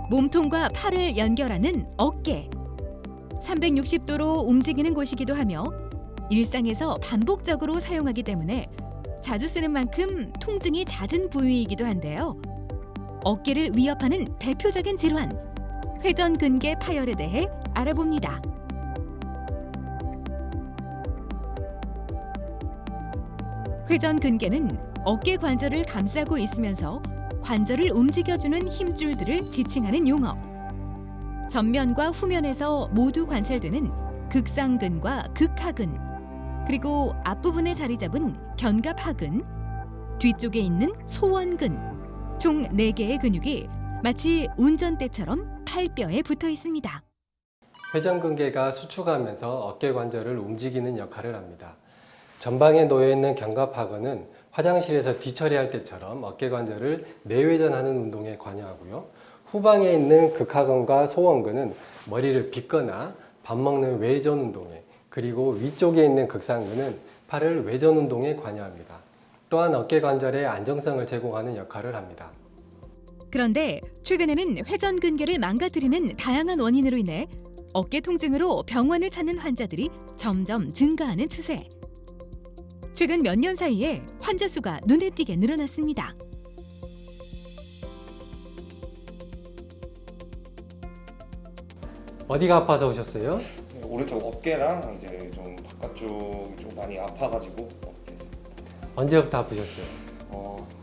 몸통과 팔을 연결하는 어깨. 360도로 움직이는 곳이기도 하며 일상에서 반복적으로 사용하기 때문에 자주 쓰는 만큼 통증이 잦은 부위이기도 한데요. 어깨를 위협하는 대표적인 질환, 회전근개 파열에 대해 알아봅니다. 회전근개는 어깨 관절을 감싸고 있으면서 관절을 움직여주는 힘줄들을 지칭하는 용어. 전면과 후면에서 모두 관찰되는 극상근과 극하근, 그리고 앞부분에 자리 잡은 견갑하근, 뒤쪽에 있는 소원근, 총 4개의 근육이 마치 운전대처럼 팔뼈에 붙어 있습니다. 회전근개가 수축하면서 어깨 관절을 움직이는 역할을 합니다. 전방에 놓여있는 견갑하근은 화장실에서 뒤처리할 때처럼 어깨 관절을 내회전하는 운동에 관여하고요. 후방에 있는 극하근과 소원근은 머리를 빗거나 밥 먹는 외전 운동에, 그리고 위쪽에 있는 극상근은 팔을 외전 운동에 관여합니다. 또한 어깨 관절의 안정성을 제공하는 역할을 합니다. 그런데 최근에는 회전근개를 망가뜨리는 다양한 원인으로 인해 어깨 통증으로 병원을 찾는 환자들이 점점 증가하는 추세. 최근 몇 년 사이에 환자 수가 눈에 띄게 늘어났습니다. 어디가 아파서 오셨어요? 오른쪽 어깨랑 이제 좀 바깥쪽이 좀 많이 아파가지고 이렇게 했습니다. 언제부터 아프셨어요?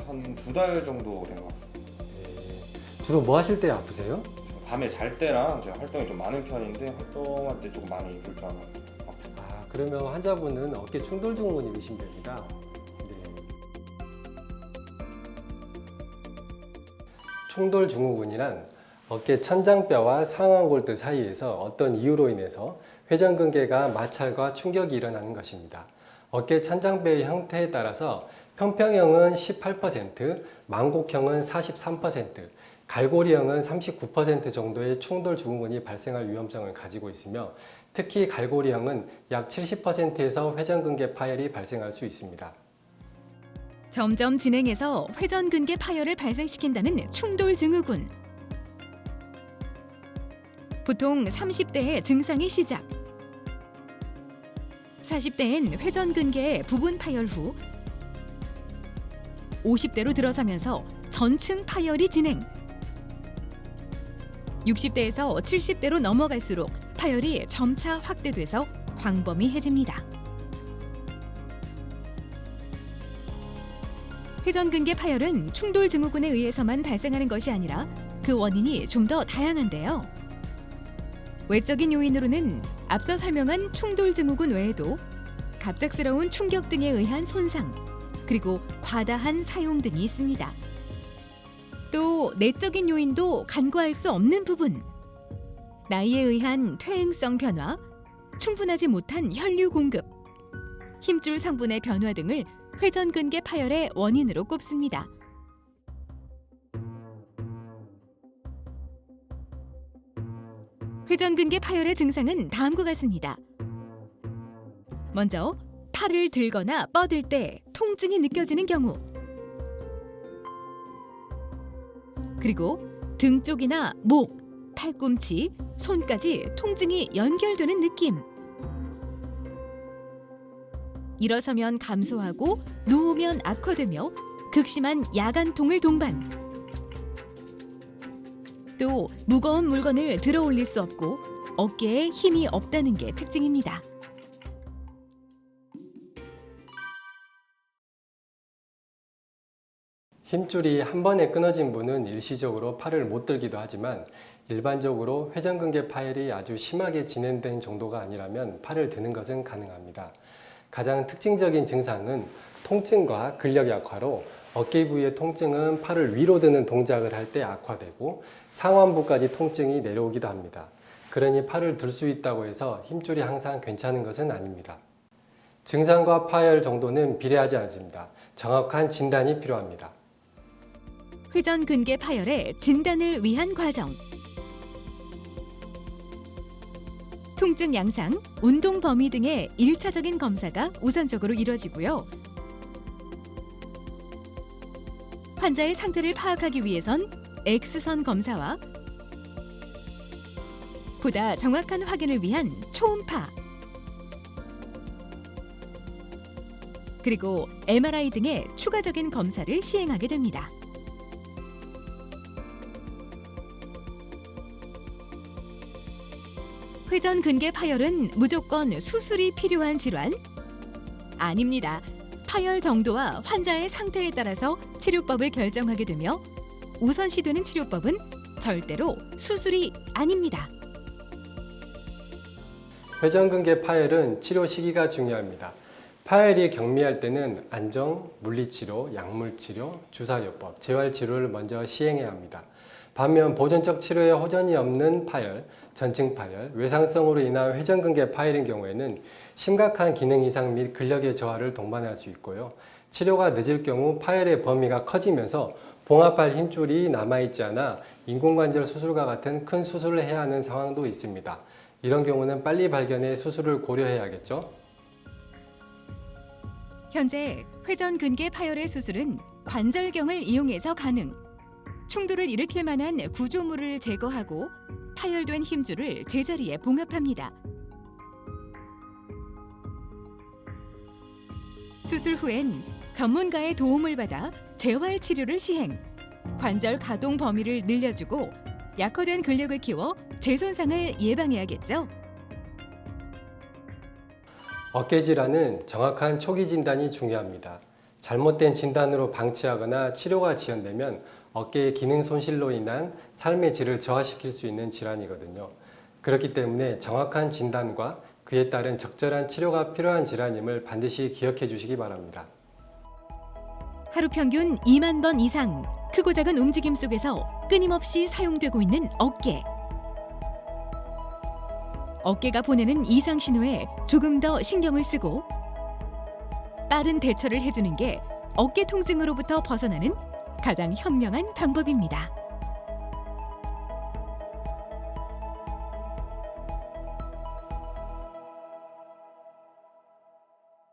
한 2달 정도 된 것 같습니다. 주로 뭐 하실 때 아프세요? 밤에 잘 때랑 제가 활동이 좀 많은 편인데 활동할 때 조금 많이 불편하고 그러면 환자분은 어깨 충돌 증후군이 의심됩니다. 충돌 증후군이란 어깨 천장뼈와 상완골드 사이에서 어떤 이유로 인해서 회전근개가 마찰과 충격이 일어나는 것입니다. 어깨 천장뼈의 형태에 따라서 평평형은 18%, 망곡형은 43%, 갈고리형은 39% 정도의 충돌 증후군이 발생할 위험성을 가지고 있으며 특히 갈고리형은 약 70%에서 회전근개 파열이 발생할 수 있습니다. 점점 진행해서 회전근개 파열을 발생시킨다는 충돌 증후군. 보통 30대에 증상이 시작. 40대엔 회전근개의 부분 파열 후 50대로 들어서면서 전층 파열이 진행. 60대에서 70대로 넘어갈수록 파열이 점차 확대돼서 광범위해집니다. 회전근개 파열은 충돌 증후군에 의해서만 발생하는 것이 아니라 그 원인이 좀 더 다양한데요. 외적인 요인으로는 앞서 설명한 충돌 증후군 외에도 갑작스러운 충격 등에 의한 손상, 그리고 과다한 사용 등이 있습니다. 또 내적인 요인도 간과할 수 없는 부분, 나이에 의한 퇴행성 변화, 충분하지 못한 혈류 공급, 힘줄 성분의 변화 등을 회전근개 파열의 원인으로 꼽습니다. 회전근개 파열의 증상은 다음과 같습니다. 먼저 팔을 들거나 뻗을 때 통증이 느껴지는 경우, 그리고 등 쪽이나 목, 팔꿈치, 손까지 통증이 연결되는 느낌. 일어서면 감소하고 누우면 악화되며 극심한 야간통을 동반. 또 무거운 물건을 들어 올릴 수 없고 어깨에 힘이 없다는 게 특징입니다. 힘줄이 한 번에 끊어진 분은 일시적으로 팔을 못 들기도 하지만 일반적으로 회전근개 파열이 아주 심하게 진행된 정도가 아니라면 팔을 드는 것은 가능합니다. 가장 특징적인 증상은 통증과 근력 약화로 어깨 부위의 통증은 팔을 위로 드는 동작을 할 때 악화되고 상완부까지 통증이 내려오기도 합니다. 그러니 팔을 들 수 있다고 해서 힘줄이 항상 괜찮은 것은 아닙니다. 증상과 파열 정도는 비례하지 않습니다. 정확한 진단이 필요합니다. 회전근개 파열의 진단을 위한 과정. 통증 양상, 운동 범위 등의 1차적인 검사가 우선적으로 이루어지고요. 환자의 상태를 파악하기 위해선 X선 검사와 보다 정확한 확인을 위한 초음파, 그리고 MRI 등의 추가적인 검사를 시행하게 됩니다. 회전근개 파열은 무조건 수술이 필요한 질환? 아닙니다. 파열 정도와 환자의 상태에 따라서 치료법을 결정하게 되며 우선시되는 치료법은 절대로 수술이 아닙니다. 회전근개 파열은 치료 시기가 중요합니다. 파열이 경미할 때는 안정, 물리치료, 약물치료, 주사요법, 재활치료를 먼저 시행해야 합니다. 반면 보존적 치료에 호전이 없는 파열, 전증 파열, 외상성으로 인한 회전근개 파열인 경우에는 심각한 기능 이상 및 근력의 저하를 동반할 수 있고요. 치료가 늦을 경우 파열의 범위가 커지면서 봉합할 힘줄이 남아있지 않아 인공관절 수술과 같은 큰 수술을 해야 하는 상황도 있습니다. 이런 경우는 빨리 발견해 수술을 고려해야겠죠. 현재 회전근개 파열의 수술은 관절경을 이용해서 가능. 충돌을 일으킬 만한 구조물을 제거하고 파열된 힘줄을 제자리에 봉합합니다. 수술 후엔 전문가의 도움을 받아 재활 치료를 시행. 관절 가동 범위를 늘려주고 약화된 근력을 키워 재손상을 예방해야겠죠. 어깨 질환은 정확한 초기 진단이 중요합니다. 잘못된 진단으로 방치하거나 치료가 지연되면 어깨의 기능 손실로 인한 삶의 질을 저하시킬 수 있는 질환이거든요. 그렇기 때문에 정확한 진단과 그에 따른 적절한 치료가 필요한 질환임을 반드시 기억해 주시기 바랍니다. 하루 평균 2만 번 이상 크고 작은 움직임 속에서 끊임없이 사용되고 있는 어깨. 어깨가 보내는 이상 신호에 조금 더 신경을 쓰고 빠른 대처를 해주는 게 어깨 통증으로부터 벗어나는 가장 현명한 방법입니다.